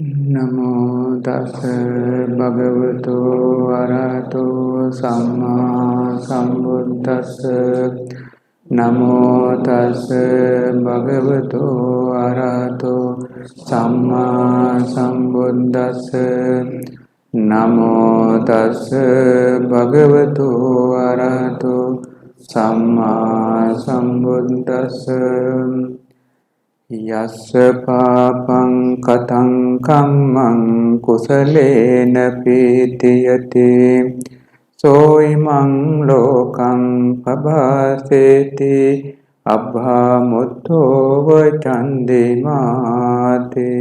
Namo tassa bhagavato arahato samma sambuddhassa. Namo tassa bhagavato arahato samma sambuddhassa. Namo tassa bhagavato arahato samma sambuddhassa. Yassa papang katang kammang kusalena pitiyate soimang lokang pabhaseti abhamutto vachandimate.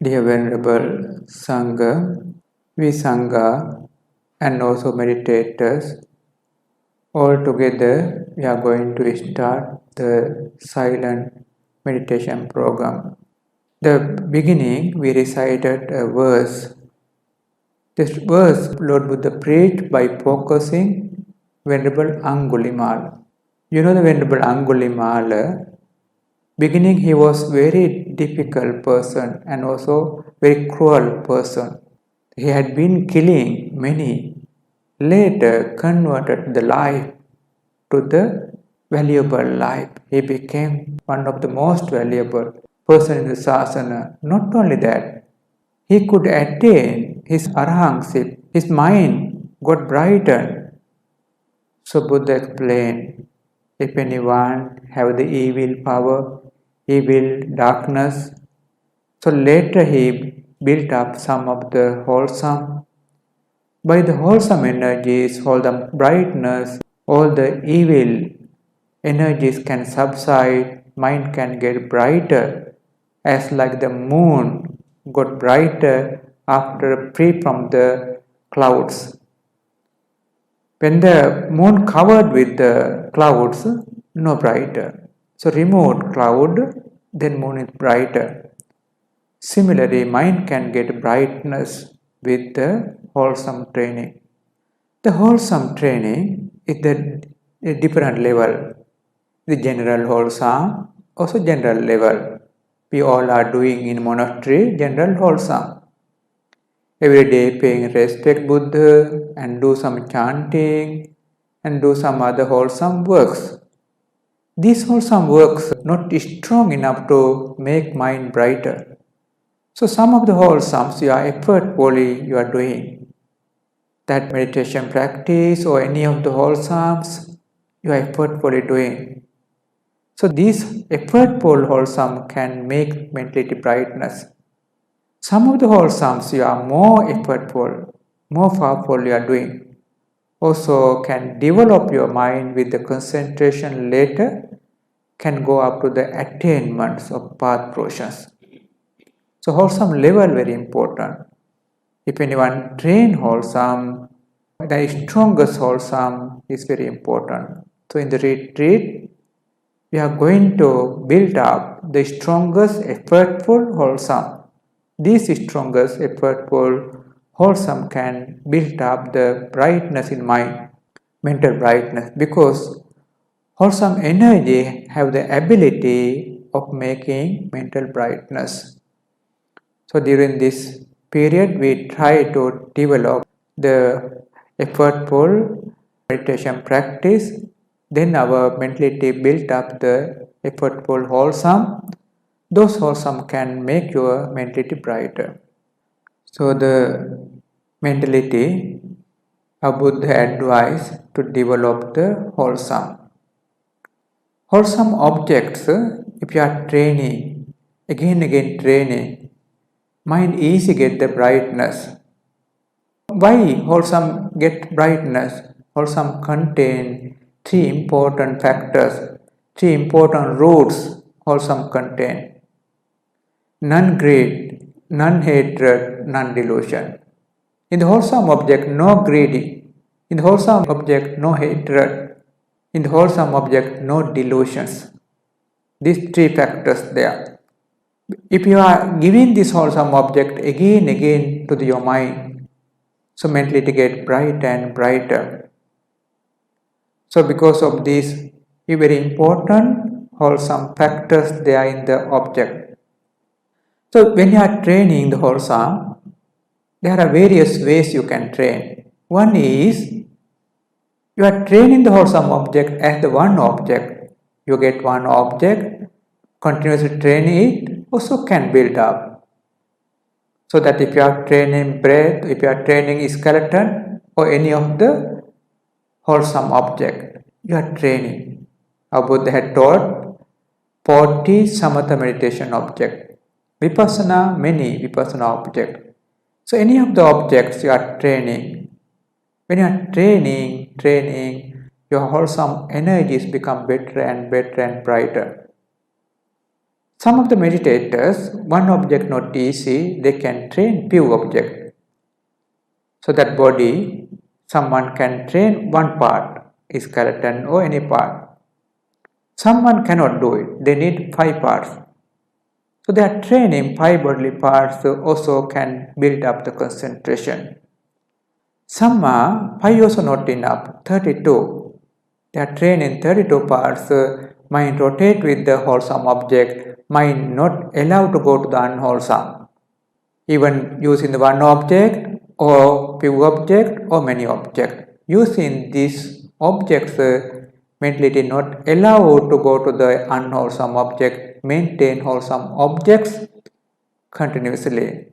Dear Venerable Sangha, we Sangha and also meditators, all together we are going to start the silent meditation program. The beginning we recited a verse. This verse Lord Buddha preached by focusing Venerable Angulimala. You know the Venerable Angulimala, beginning he was very difficult person and also very cruel person. He had been killing many, later converted the life to the valuable life. He became one of the most valuable person in the Sasana. Not only that, he could attain his arahantship. His mind got brightened. So Buddha explained, if anyone have the evil power, evil darkness, so later he built up some of the wholesome. By the wholesome energies, all the brightness, all the evil energies can subside, mind can get brighter, as like the moon got brighter after free from the clouds. When the moon covered with the clouds, no brighter. So removed cloud, then moon is brighter. Similarly, mind can get brightness with the wholesome training. The wholesome training is a different level. The general wholesome, also general level. We all are doing in monastery general wholesome. Every day paying respect Buddha and do some chanting and do some other wholesome works. These wholesome works are not strong enough to make mind brighter. So some of the wholesomes you are effortfully you are doing. That meditation practice or any of the wholesomes you are effortfully doing. So these effortful wholesome can make mentality brightness. Some of the wholesomes you are more effortful, more powerful you are doing. Also can develop your mind with the concentration later, can go up to the attainments of path process. So wholesome level very important. If anyone train wholesome, the strongest wholesome is very important. So in the retreat, we are going to build up the strongest effortful wholesome. These strongest effortful wholesome can build up the brightness in mind, mental brightness, because wholesome energy have the ability of making mental brightness. So during this period, we try to develop the effortful meditation practice. Then our mentality built up the effortful wholesome. Those wholesome can make your mentality brighter. So the mentality, a Buddha advised to develop the wholesome. Wholesome objects, if you are training, again training, mind easy get the brightness. Why wholesome get brightness? Wholesome contain three important factors, three important roots wholesome contain. Non-greed, non-hatred, non-delusion. In the wholesome object, no greedy. In the wholesome object, no hatred. In the wholesome object, no delusions. These three factors there. If you are giving this wholesome object again to your mind, so mentally it get brighter and brighter. So because of these very important wholesome factors they are in the object. So when you are training the wholesome, there are various ways you can train. One is you are training the wholesome object as the one object. You get one object, continuously train it, also can build up. So that if you are training breath, if you are training skeleton or any of the wholesome object, you are training. Our Buddha had taught 40 samatha meditation object. Vipassana, many vipassana object. So any of the objects you are training. When you are training, your wholesome energies become better and better and brighter. Some of the meditators, one object not easy, they can train few objects. So that body, someone can train one part, skeleton or any part. Someone cannot do it, they need 5 parts. So they are training 5 bodily parts also can build up the concentration. Some are 5 also not enough, 32. They are trained in 32 parts, mind rotate with the wholesome object, mind not allowed to go to the unwholesome. Even using the one object or few object or many objects. Using these objects, mentality not allowed to go to the unwholesome object, maintain wholesome objects continuously.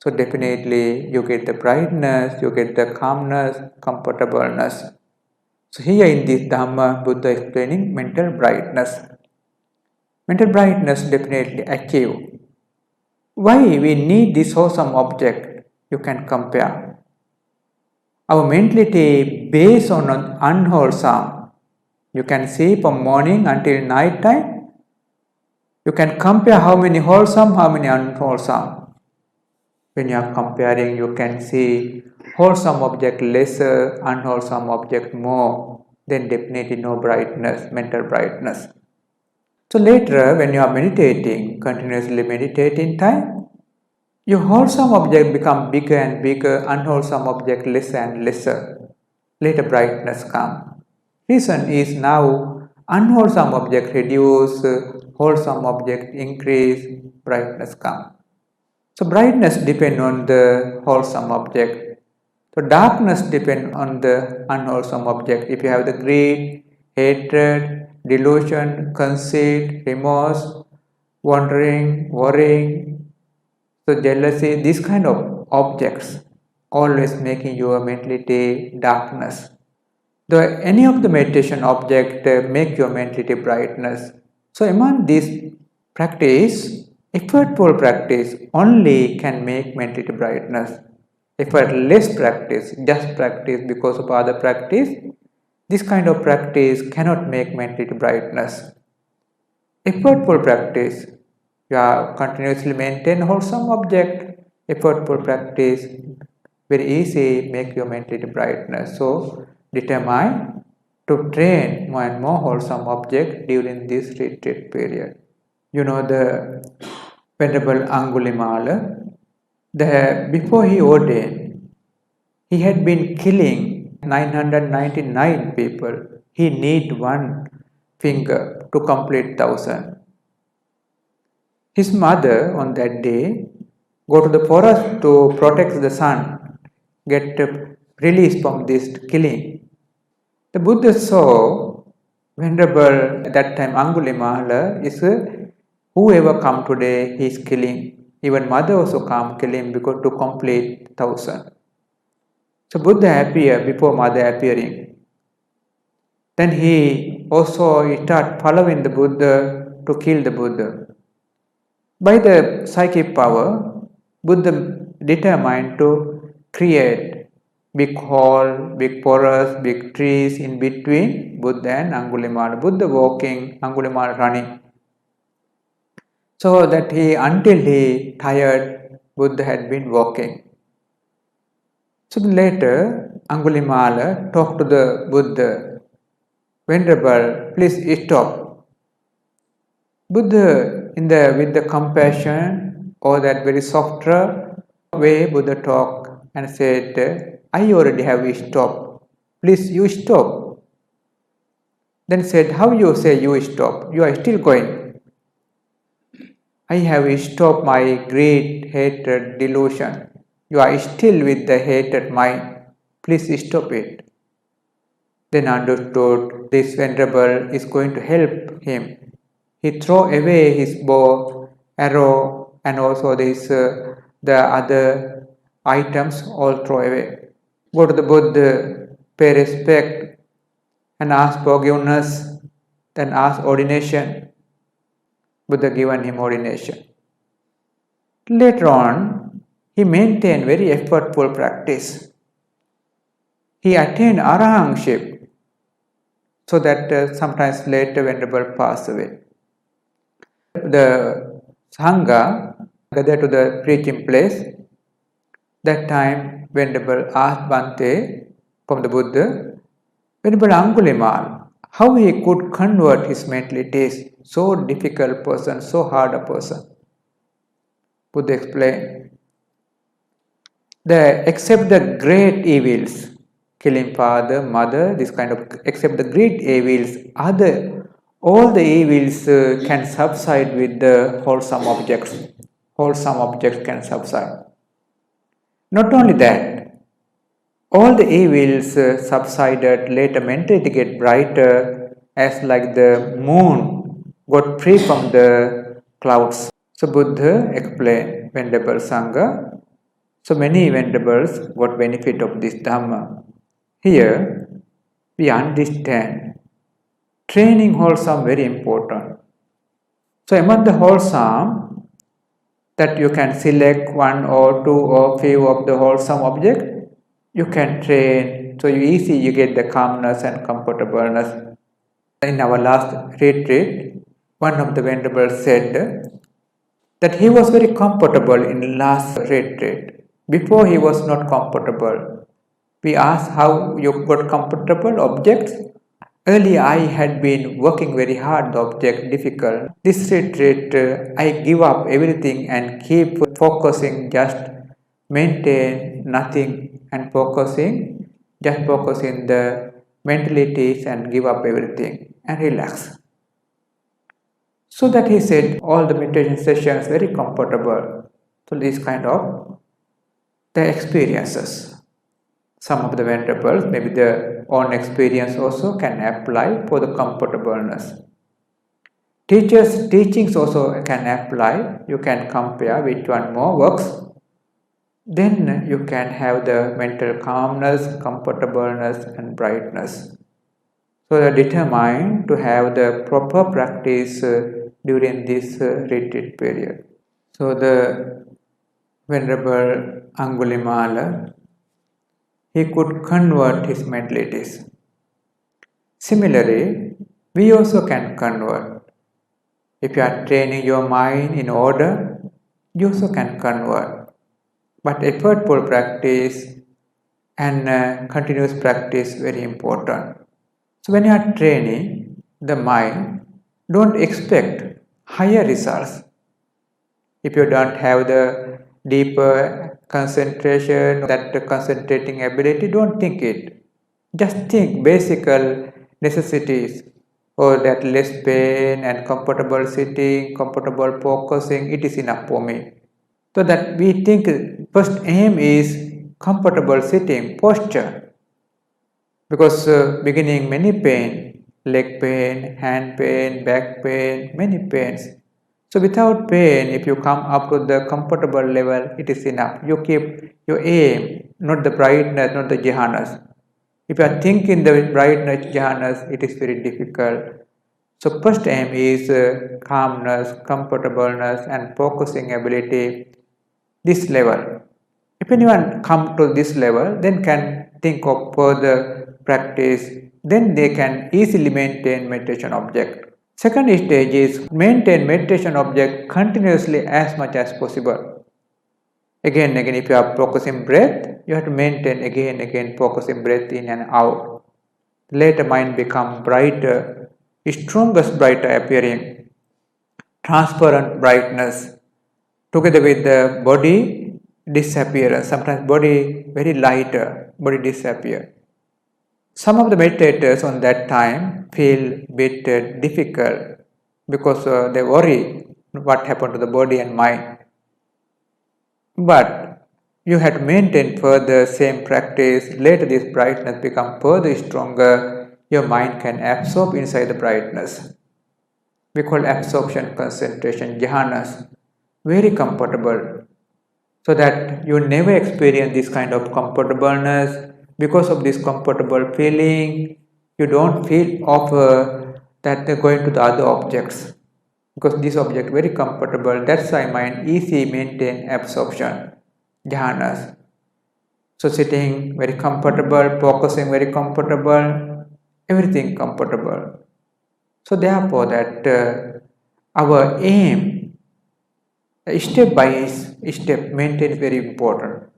So definitely you get the brightness, you get the calmness, comfortableness. So here in this Dhamma, Buddha explaining mental brightness. Mental brightness definitely achieve. Why we need this wholesome object? You can compare. Our mentality based on unwholesome. You can see from morning until night time. You can compare how many wholesome, how many unwholesome. When you are comparing, you can see wholesome object lesser, unwholesome object more. Then definitely no brightness, mental brightness. So later, when you are meditating, continuously meditating time, your wholesome object become bigger and bigger, unwholesome object lesser and lesser. Later brightness come. Reason is now unwholesome object reduce, wholesome object increase, brightness come. So brightness depend on the wholesome object. So darkness depend on the unwholesome object. If you have the greed, hatred, delusion, conceit, remorse, wandering, worrying, so jealousy, these kind of objects always making your mentality darkness. Though any of the meditation object make your mentality brightness. So among these practice, effortful practice only can make mentality brightness. Effortless practice, just practice because of other practice, this kind of practice cannot make mentality brightness. Effortful practice, you are continuously maintain wholesome object. Effortful practice, very easy make your mentality brightness. So determine to train more and more wholesome object during this retreat period. You know the Venerable Angulimala, before he ordained, he had been killing 999 people. He need one finger to complete 1,000. His mother on that day go to the forest to protect the son, get released from this killing. The Buddha saw Venerable at that time Angulimala is whoever come today he is killing. Even mother also come kill him because to complete 1,000. So Buddha appear before mother appearing. Then he also start following the Buddha to kill the Buddha. By the psychic power, Buddha determined to create big hall, big forest, big trees in between Buddha and Angulimala. Buddha walking, Angulimala running. So that until he tired, Buddha had been walking. So later, Angulimala talked to the Buddha, Venerable, please stop. Buddha, with the compassion or that very softer way, Buddha talked and said, I already have stopped. Please, you stop. Then said, how you say you stop? You are still going. I have stopped my greed, hatred, delusion. You are still with the hated mind. Please stop it. Then understood this venerable is going to help him. He threw away his bow, arrow, and also the other items all throw away. Go to the Buddha, pay respect, and ask forgiveness, then ask ordination. Buddha given him ordination. Later on, he maintained very effortful practice. He attained arahantship, so that sometimes later Venerable passed away. The Sangha gathered to the preaching place. That time, Venerable asked Bhante from the Buddha, Venerable Angulimal, how he could convert his mentalities, so difficult person, so hard a person. Buddha explained, except the great evils, killing father, mother, this kind of, except the great evils, all the evils can subside with the wholesome objects. Wholesome objects can subside. Not only that, all the evils subsided, later mentality get brighter as like the moon got free from the clouds. So Buddha explained, Venerable Sangha, so many venerables got benefit of this Dhamma. Here we understand training wholesome very important. So among the wholesome, that you can select one or two or few of the wholesome object, you can train, so you get the calmness and comfortableness. In our last retreat, one of the venerables said that he was very comfortable in last retreat. Before he was not comfortable. We asked how you got comfortable objects. Earlier I had been working very hard, the object difficult. This retreat I give up everything and keep focusing, just maintain nothing and just focusing the mentalities and give up everything and relax. So that he said all the meditation sessions very comfortable. So this kind of the experiences. Some of the venerables, maybe their own experience also can apply for the comfortableness. Teachers' teachings also can apply. You can compare which one more works. Then you can have the mental calmness, comfortableness and brightness. So they are determined to have the proper practice during this retreat period. So the Venerable Angulimala, he could convert his mentalities. Similarly, we also can convert. If you are training your mind in order, you also can convert. But effortful practice and continuous practice very important. So when you are training the mind, don't expect higher results. If you don't have the deeper concentration, that concentrating ability, don't think it. Just think basic necessities, or that less pain and comfortable sitting, comfortable focusing, it is enough for me. So that we think first aim is comfortable sitting, posture. Because beginning many pain, leg pain, hand pain, back pain, many pains. So without pain, if you come up to the comfortable level, it is enough. You keep your aim, not the brightness, not the jhanas. If you are thinking the brightness, jhanas, it is very difficult. So first aim is calmness, comfortableness and focusing ability, this level. If anyone come to this level, then can think of further practice, then they can easily maintain meditation object. Second stage is maintain meditation object continuously as much as possible. Again, if you are focusing breath, you have to maintain again focusing breath in and out. Later mind become brighter, strongest brighter appearing, transparent brightness. Together with the body disappearance, sometimes body very lighter, body disappear. Some of the meditators on that time feel bit difficult because they worry what happened to the body and mind. But you have to maintain further same practice. Later this brightness become further stronger. Your mind can absorb inside the brightness. We call absorption concentration jhanas. Very comfortable. So that you never experience this kind of comfortableness. Because of this comfortable feeling, you don't feel of that they're going to the other objects. Because this object very comfortable, that's why mind easy maintain absorption jhanas. So sitting very comfortable, focusing very comfortable, everything comfortable. So therefore that our aim, step by step, maintain very important.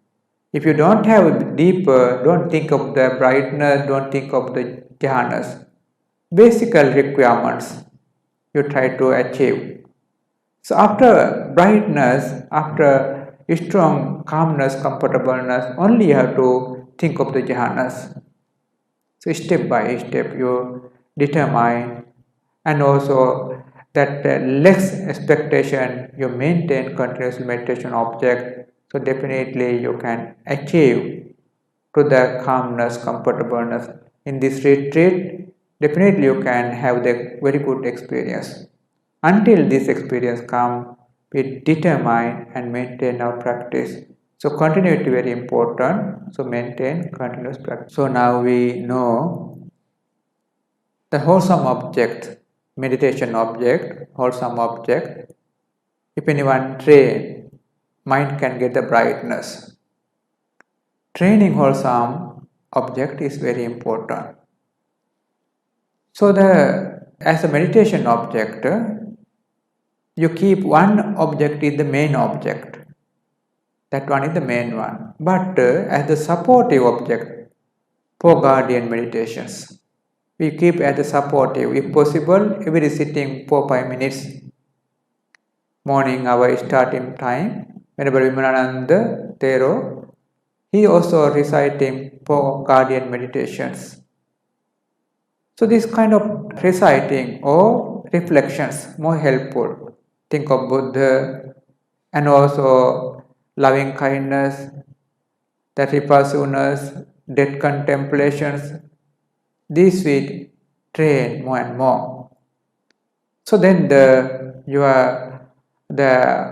If you don't have deeper, don't think of the brightness, don't think of the jhanas. Basic requirements you try to achieve. So after brightness, after strong calmness, comfortableness, only you have to think of the jhanas. So step by step you determine, and also that less expectation you maintain continuous meditation object. So definitely you can achieve to the calmness, comfortableness. In this retreat, definitely you can have the very good experience. Until this experience comes, we determine and maintain our practice. So continuity very important. So maintain continuous practice. So now we know the wholesome object, meditation object, wholesome object. If anyone train, mind can get the brightness. Training wholesome object is very important. So as a meditation object, you keep one object is the main object. That one is the main one. But as the supportive object for guardian meditations, we keep as the supportive. If possible, every sitting 4-5 minutes. Morning our starting time, whenever Vimalananda Thero, he also reciting for guardian meditations. So this kind of reciting or reflections more helpful. Think of Buddha and also loving kindness, the repassunas, death contemplations. These we train more and more. So then the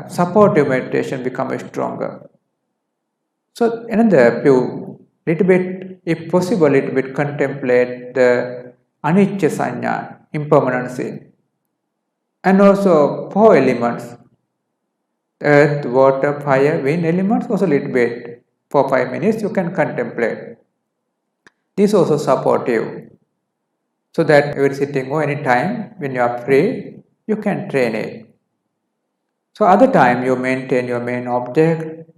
supportive meditation becomes stronger. So another few, little bit, if possible, little bit contemplate the anicca sanya, impermanency. And also 4 elements, earth, water, fire, wind elements, also little bit, for 5 minutes you can contemplate. This also supportive. So that every sitting or any time when you are free, you can train it. So other time you maintain your main object,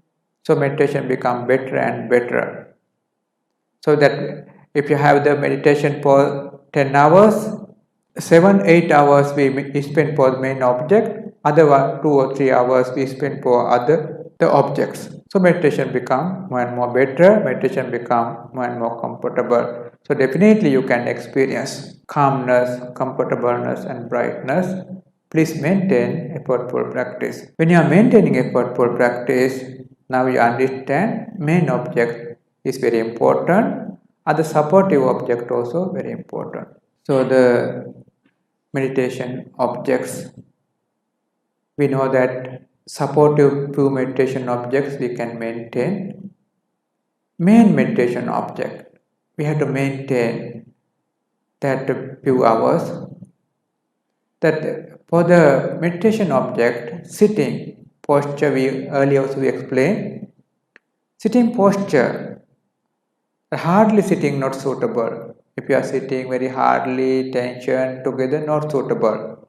so meditation become better and better. So that if you have the meditation for 10 hours, 7-8 hours we spend for the main object, other 2 or 3 hours we spend for the objects. So meditation become more and more better, meditation become more and more comfortable. So definitely you can experience calmness, comfortableness and brightness. Please maintain effortful practice. When you are maintaining effortful practice, now you understand main object is very important, other supportive object also very important. So the meditation objects, we know that supportive few meditation objects we can maintain. Main meditation object, we have to maintain that few hours. That for the meditation object, sitting posture, we earlier also we explained. Sitting posture, hardly sitting not suitable. If you are sitting very hardly, tension together, not suitable.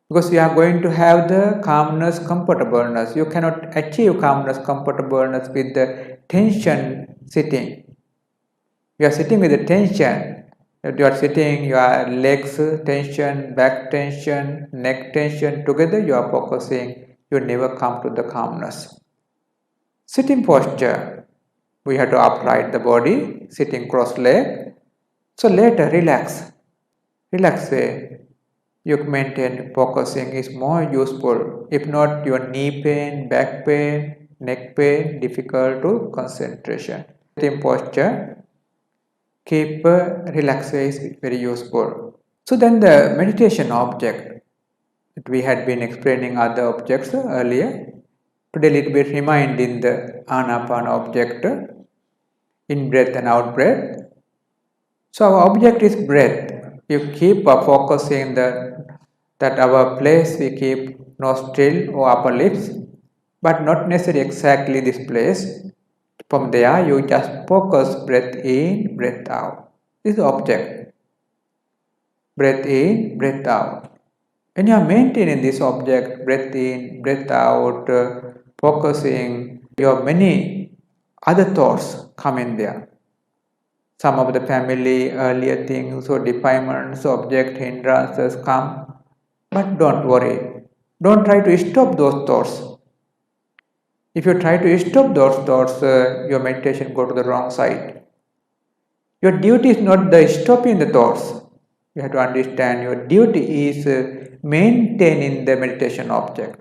Because we are going to have the calmness, comfortableness. You cannot achieve calmness, comfortableness with the tension sitting. You are sitting with the tension. If you are sitting, your legs tension, back tension, neck tension, together you are focusing, you never come to the calmness. Sitting posture, we have to upright the body, sitting cross leg. So later relax way. you maintain focusing is more useful. If not, your knee pain, back pain, neck pain, difficult to concentration. Sitting posture, keep relaxed is very useful. So then the meditation object, we had been explaining other objects earlier. Today little bit remind in the Anapana object, in breath and out breath. So our object is breath. You keep focusing that our place we keep nostril or upper lips, but not necessarily exactly this place. From there, you just focus breath in, breath out. This is the object. Breath in, breath out. When you are maintaining this object, breath in, breath out, focusing, your many other thoughts come in there. Some of the family earlier things or defilements, object hindrances come, but don't worry. Don't try to stop those thoughts. If you try to stop those thoughts, your meditation go to the wrong side. Your duty is not the stopping the thoughts. You have to understand your duty is maintaining the meditation object.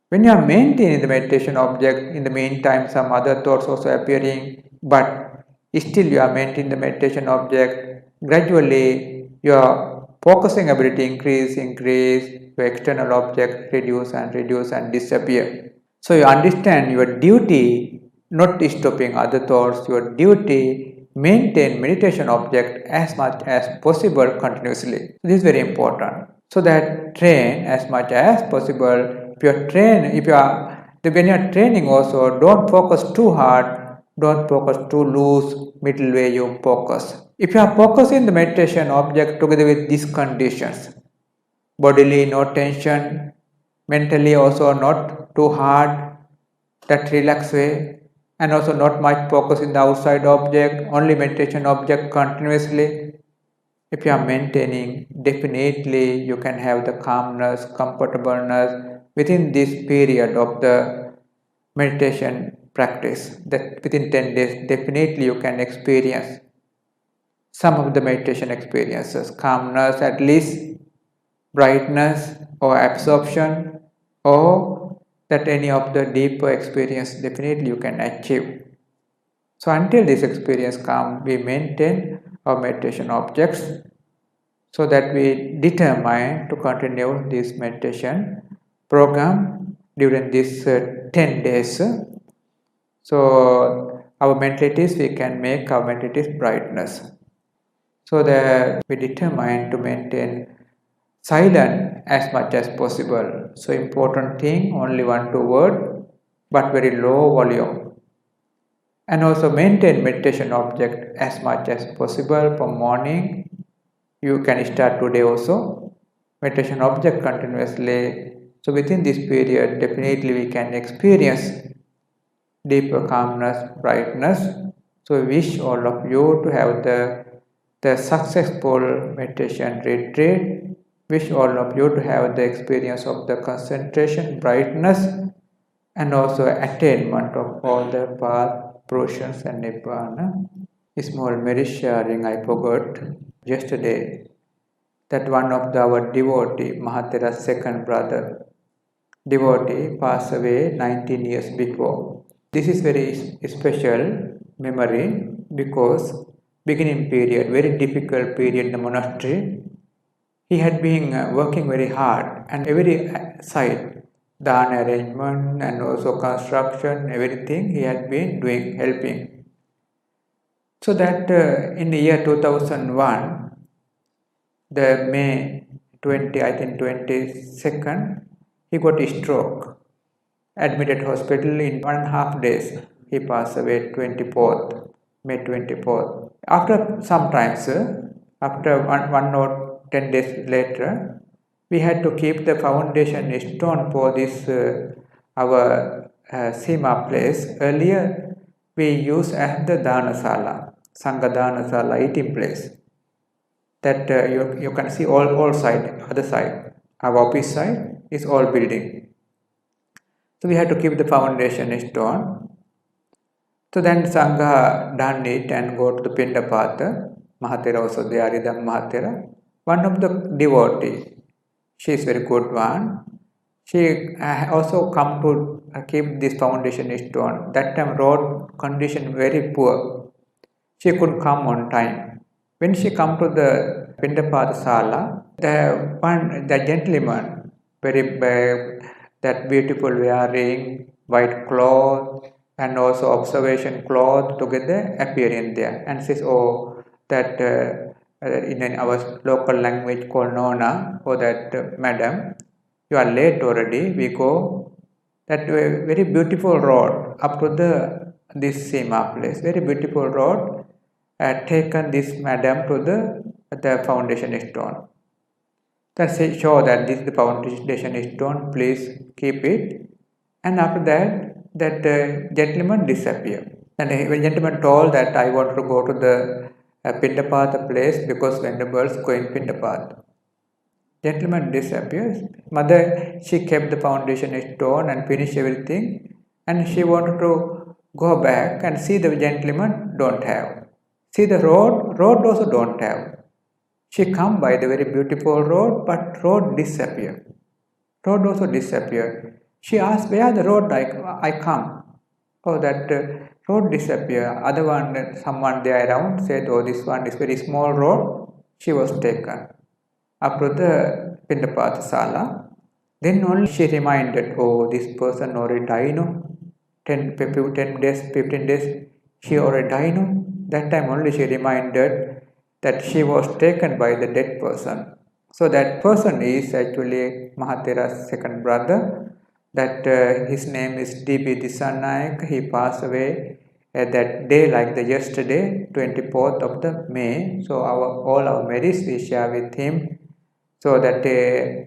When you are maintaining the meditation object, in the meantime some other thoughts also appearing, but still you are maintaining the meditation object. Gradually your focusing ability increase, your external object reduce and disappear. So you understand your duty not stopping other thoughts, your duty maintain meditation object as much as possible continuously. This is very important. So that train as much as possible. When you are training also, don't focus too hard, don't focus too loose, middle way you focus. If you are focusing the meditation object together with these conditions, bodily no tension, mentally also not too hard, that relaxed way, and also not much focus in the outside object, only meditation object continuously. If you are maintaining, definitely you can have the calmness, comfortableness within this period of the meditation practice. That within 10 days, definitely you can experience some of the meditation experiences, calmness at least, brightness or absorption, or that any of the deeper experience definitely you can achieve. So until this experience comes, we maintain our meditation objects so that we determine to continue this meditation program during this 10 days. So our mentalities, we can make our mentalities brightness. So that we determine to maintain silent as much as possible. So important thing, only 1-2 word, but very low volume. And also maintain meditation object as much as possible from morning. You can start today also. Meditation object continuously. So within this period, definitely we can experience deeper calmness, brightness. So we wish all of you to have the successful meditation retreat. Wish all of you to have the experience of the concentration, brightness, and also attainment of all the path, portions, and nibbana. A small merit sharing I forgot yesterday that one of our devotee, Mahathera's second brother, devotee, passed away 19 years before. This is very special memory because beginning period, very difficult period in the monastery, he had been working very hard and every side, dana arrangement and also construction, everything he had been doing, helping. So that in the year 2001, the May 22nd, he got a stroke. Admitted hospital in 1.5 days. He passed away May 24th. After some time, after one or 10 days later, we had to keep the foundation stone for this our Sima place. Earlier, we used as the Dhanasala, Sangha Dhanasala eating place. That you can see all side, other side. Our office side is all building. So we had to keep the foundation stone. So then Sangha done it and go to the Pindapata. Mahathera also there, Aridam Mahathera. one of the devotee, she is very good one. She also come to keep this foundation stone. That time road condition very poor. She could come on time. When she come to the Pindapata Sala, the gentleman, that beautiful wearing, white cloth, and also observation cloth together appear in there and says, oh, that in our local language called Nona, or that madam, you are late already, we go. That very beautiful road up to this Sima place, very beautiful road, taken this madam to the foundation stone. That show that this is the foundation stone, please keep it. And after that gentleman disappeared. And the gentleman told that I want to go to the Pindapatha place because Venerable's going Pindapatha. Gentleman disappears. Mother, she kept the foundation stone and finished everything, and she wanted to go back and see the gentleman, don't have. See the road also don't have. She come by the very beautiful road, but road disappeared. Road also disappeared. She asked, where the road I come? Oh, that road disappeared. Other one, someone there around said, oh, this one is very small road. She was taken up to the Pindapatha Sala. Then only she reminded, oh, this person already died, no? 10 days, 15 days, she already died, no? That time only she reminded that she was taken by the dead person. So that person is actually Mahathera's second brother. That his name is D.B. Disanayak. He passed away that day like the yesterday, 24th of the May. So all our merits we share with him. So that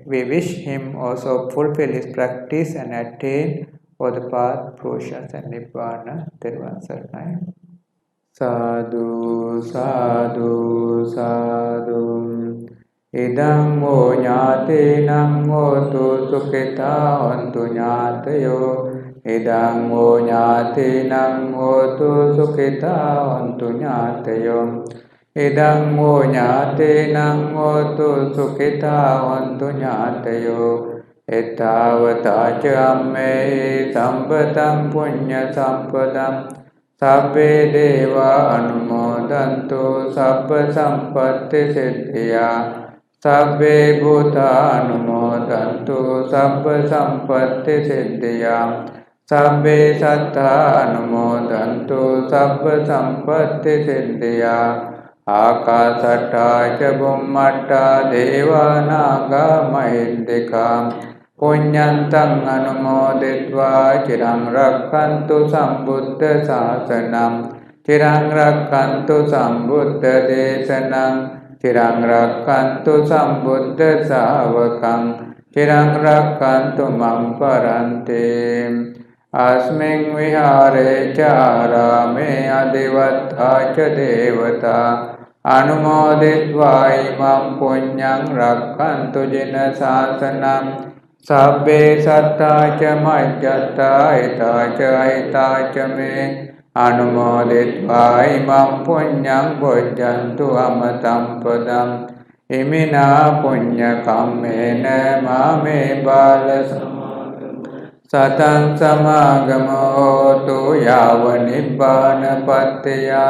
we wish him also fulfill his practice and attain for the path, fruitions and Nibbana. Thervan Saranai. Sadhu, sadhu, sadhu. Idam mo nyate nam mo tu sukita ontu nyatayo. Idam mo nyate nam mo tu sukita ontu nyatayo. Idam mo nyate nam mo tu sukita ontu nyatayo. Ettavata ca amme sampatam punya sampadam. Sabbe deva anumodantu sabba sampatti siddhya. Sabbe bhuta anumodantu sabba sampatti siddhya. Sabbe satta anumodantu sabba sampatti siddhya. Akasatta ca bhummatta deva naga mahindika. Punyantang anumoditva cirang rakkantu sambuddha sasanam. Cirang rakkantu sambuddha desanam. Cirang rakkantu sambuddha savakam. Cirang rakkantu mamparanti. Asming vihare charame adivattha ca devata. Anumoditva imam punyang rakkantu jina sasanam. Sabbe satta ca majjata ita ca me. Anumoditva imam punyang bojjantu amatam padam. Imina punya kammena mame bala satang samagamo tu yava nibbana pattiya.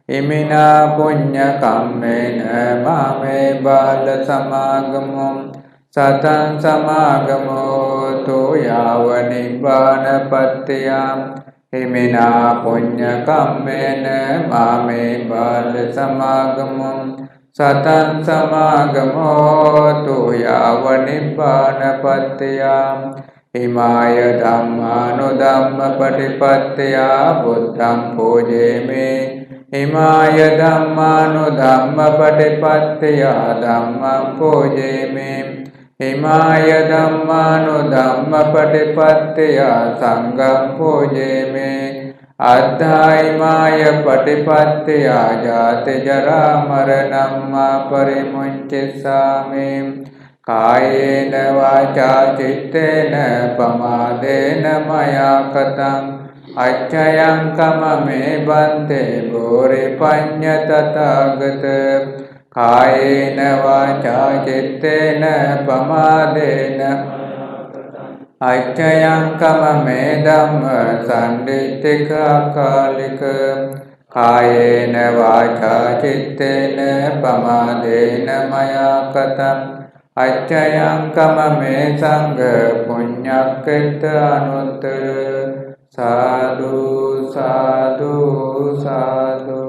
Imina punya kammena mame bala samagamo. Satang samagamo tu yava nibbana pattiya. Imina punya kammena mame bala samagamo. Satang samagamo tu yava nibbana pattiya. Imaya dhammanu dhamma patipattiya buddham pujemi. Imaya dhammanu dhamma patipattiya dhammam pujemi. Imaya dhammanu dhamma patipattiya sangham pujemi. Addha imaya patipattiya jati jara maranam parimunchisami. Kayena vaca cittena pamadena maya katang. Acchayang kamame bante bore panya tathagata. කායේන වාචා චිත්තේන පමාදේන අච්චයං කමමේ ධම්ම සම්දිත්තික අකාලික කායේන වාචා චිත්තේන පමාදේන මයා කතං අච්චයං කමමේ සංඝ පුඤ්ඤක්ඛිත අනුත්තර සාදු සාදු සාදු